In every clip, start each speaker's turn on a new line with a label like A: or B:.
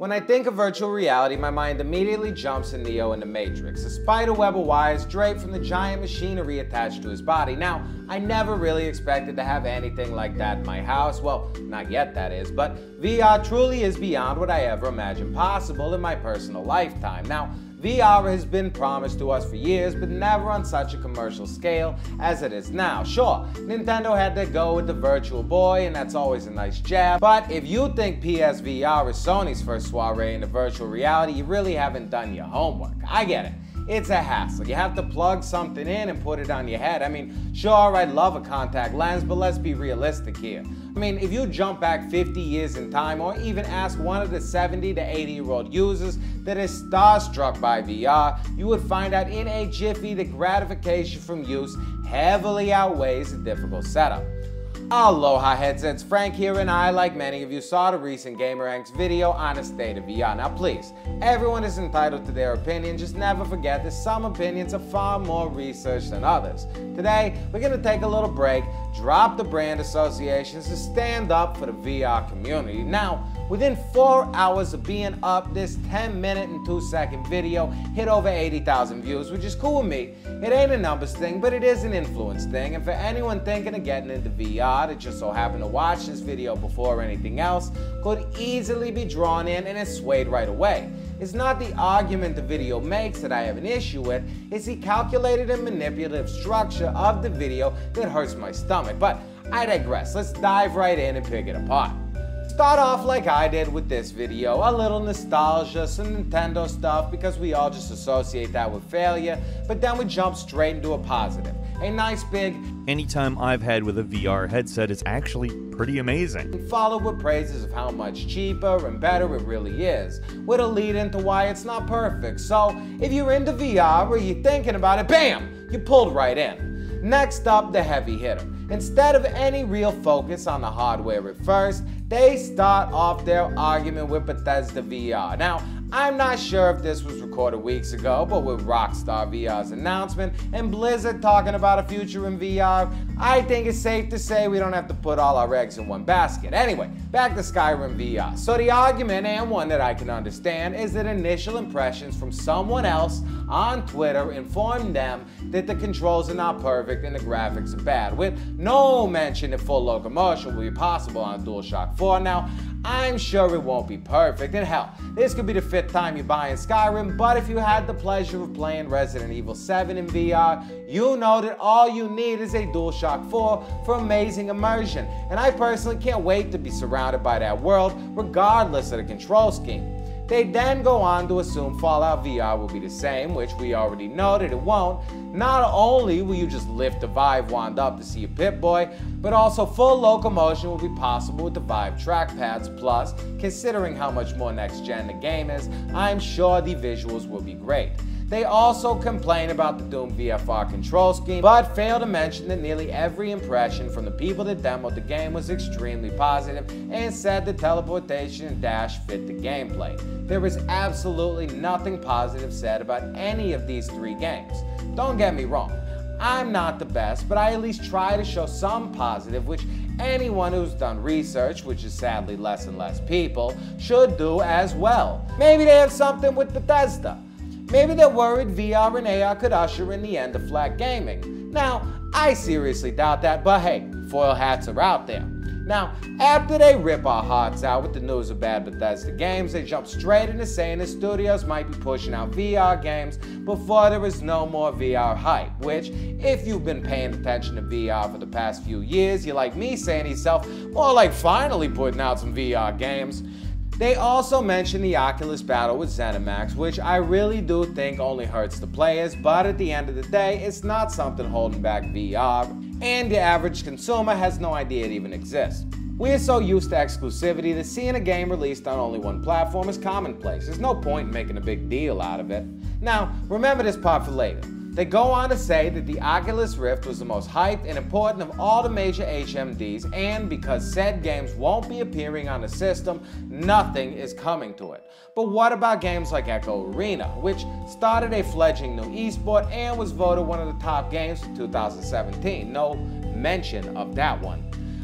A: When I think of virtual reality, my mind immediately jumps to Neo in The Matrix, a spider web of wires draped from the giant machinery attached to his body. Now, I never really expected to have anything like that in my house. Well, not yet that is, but VR truly is beyond what I ever imagined possible in my personal lifetime. Now, VR has been promised to us for years, but never on such a commercial scale as it is now. Sure, Nintendo had to go with the Virtual Boy, and that's always a nice jab, but if you think PSVR is Sony's first soiree into virtual reality, you really haven't done your homework. I get it. It's a hassle. You have to plug something in and put it on your head. I mean, sure, I'd love a contact lens, but let's be realistic here. I mean, if you jump back 50 years in time or even ask one of the 70 to 80-year-old users that is starstruck by VR, you would find out in a jiffy the gratification from use heavily outweighs the difficult setup. Aloha headsets, Frank here, and I, like many of you, saw the recent GamerX video on the state of VR. Now please, everyone is entitled to their opinion, just never forget that some opinions are far more researched than others. Today, we're going to take a little break, drop the brand associations, and stand up for the VR community. Now, within 4 hours of being up, this 10-minute and 2-second video hit over 80,000 views, which is cool with me. It ain't a numbers thing, but it is an influence thing, and for anyone thinking of getting into VR that just so happened to watch this video before anything else could easily be drawn in and is swayed right away. It's not the argument the video makes that I have an issue with, it's the calculated and manipulative structure of the video that hurts my stomach. But I digress, let's dive right in and pick it apart. Start off like I did with this video, a little nostalgia, some Nintendo stuff because we all just associate that with failure, but then we jump straight into a positive. A nice big
B: anytime I've had with a VR headset is actually pretty amazing.
A: Followed with praises of how much cheaper and better it really is, with a lead into why it's not perfect. So if you're into VR or you're thinking about it, bam, you pulled right in. Next up, the heavy hitter. Instead of any real focus on the hardware at first, they start off their argument with Bethesda VR. Now, I'm not sure if this was recorded weeks ago, but with Rockstar VR's announcement and Blizzard talking about a future in VR, I think it's safe to say we don't have to put all our eggs in one basket. Anyway, back to Skyrim VR. So the argument, and one that I can understand, is that initial impressions from someone else on Twitter informed them that the controls are not perfect and the graphics are bad, with no mention that full locomotion will be possible on DualShock 4. Now, I'm sure it won't be perfect, and hell, this could be the 5th time you're buying Skyrim, but if you had the pleasure of playing Resident Evil 7 in VR, you know that all you need is a DualShock 4 for amazing immersion, and I personally can't wait to be surrounded by that world, regardless of the control scheme. They then go on to assume Fallout VR will be the same, which we already know that it won't. Not only will you just lift the Vive wand up to see a Pip-Boy, but also full locomotion will be possible with the Vive trackpads. Plus, considering how much more next-gen the game is, I'm sure the visuals will be great. They also complain about the Doom VFR control scheme, but fail to mention that nearly every impression from the people that demoed the game was extremely positive and said the teleportation and dash fit the gameplay. There is absolutely nothing positive said about any of these 3 games. Don't get me wrong, I'm not the best, but I at least try to show some positive, which anyone who's done research, which is sadly less and less people, should do as well. Maybe they have something with Bethesda. Maybe they're worried VR and AR could usher in the end of flat gaming. Now, I seriously doubt that, but hey, foil hats are out there. Now, after they rip our hearts out with the news of bad Bethesda games, they jump straight into saying the studios might be pushing out VR games before there is no more VR hype, which, if you've been paying attention to VR for the past few years, you're like me saying to yourself, more like finally putting out some VR games. They also mention the Oculus battle with ZeniMax, which I really do think only hurts the players, but at the end of the day, it's not something holding back VR, and the average consumer has no idea it even exists. We're so used to exclusivity that seeing a game released on only one platform is commonplace. There's no point in making a big deal out of it. Now, remember this part for later. They go on to say that the Oculus Rift was the most hyped and important of all the major HMDs, and because said games won't be appearing on the system, nothing is coming to it. But what about games like Echo Arena, which started a fledgling new esport and was voted one of the top games of 2017? No mention of that one.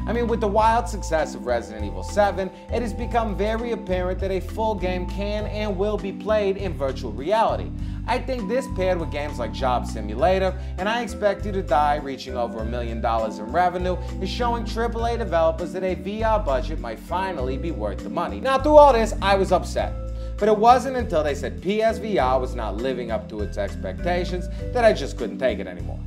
A: I mean, with the wild success of Resident Evil 7, it has become very apparent that a full game can and will be played in virtual reality. I think this paired with games like Job Simulator and I Expect You to Die reaching over $1 million in revenue is showing AAA developers that a VR budget might finally be worth the money. Now through all this, I was upset. But it wasn't until they said PSVR was not living up to its expectations that I just couldn't take it anymore.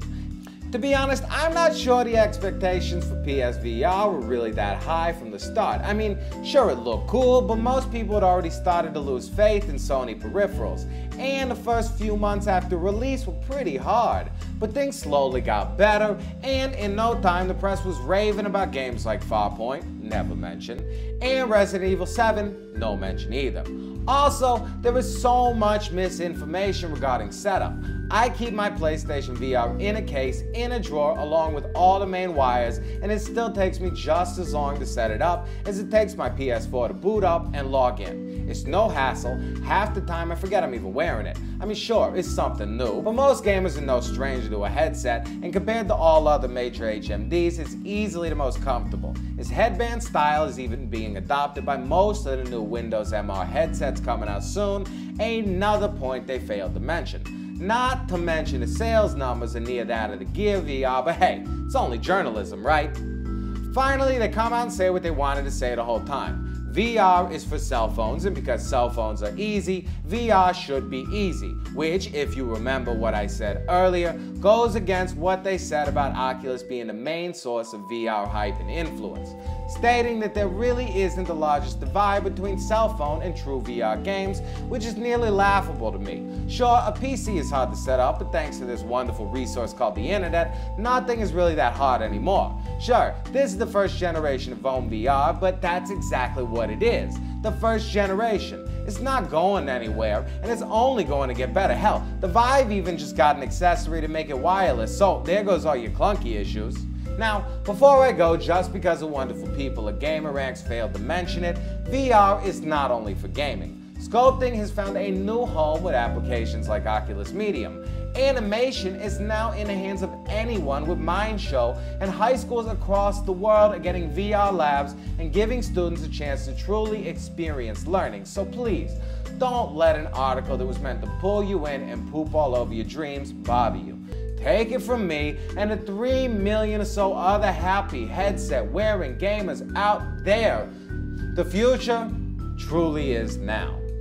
A: To be honest, I'm not sure the expectations for PSVR were really that high from the start. I mean, sure it looked cool, but most people had already started to lose faith in Sony peripherals. And the first few months after release were pretty hard. But things slowly got better, and in no time the press was raving about games like Farpoint, never mentioned, and Resident Evil 7, no mention either. Also, there is so much misinformation regarding setup. I keep my PlayStation VR in a case, in a drawer, along with all the main wires, and it still takes me just as long to set it up as it takes my PS4 to boot up and log in. It's no hassle. Half the time I forget I'm even wearing it. I mean, sure, it's something new, but most gamers are no stranger to a headset, and compared to all other major HMDs, it's easily the most comfortable. Its headband style is even being adopted by most of the new Windows MR headsets coming out soon, another point they failed to mention. Not to mention the sales numbers are near that of the Gear VR, but hey, it's only journalism, right? Finally, they come out and say what they wanted to say the whole time. VR is for cell phones, and because cell phones are easy, VR should be easy, which, if you remember what I said earlier, goes against what they said about Oculus being the main source of VR hype and influence, stating that there really isn't the largest divide between cell phone and true VR games, which is nearly laughable to me. Sure, a PC is hard to set up, but thanks to this wonderful resource called the internet, nothing is really that hard anymore. Sure, this is the first generation of home VR, but that's exactly what it is. The first generation. It's not going anywhere, and it's only going to get better. Hell, the Vive even just got an accessory to make it wireless, so there goes all your clunky issues. Now, before I go, just because the wonderful people at GamerRanks failed to mention it, VR is not only for gaming. Sculpting has found a new home with applications like Oculus Medium. Animation is now in the hands of anyone with MindShow, and high schools across the world are getting VR labs and giving students a chance to truly experience learning. So please, don't let an article that was meant to pull you in and poop all over your dreams bother you. Take it from me and the 3 million or so other happy headset-wearing gamers out there. The future truly is now.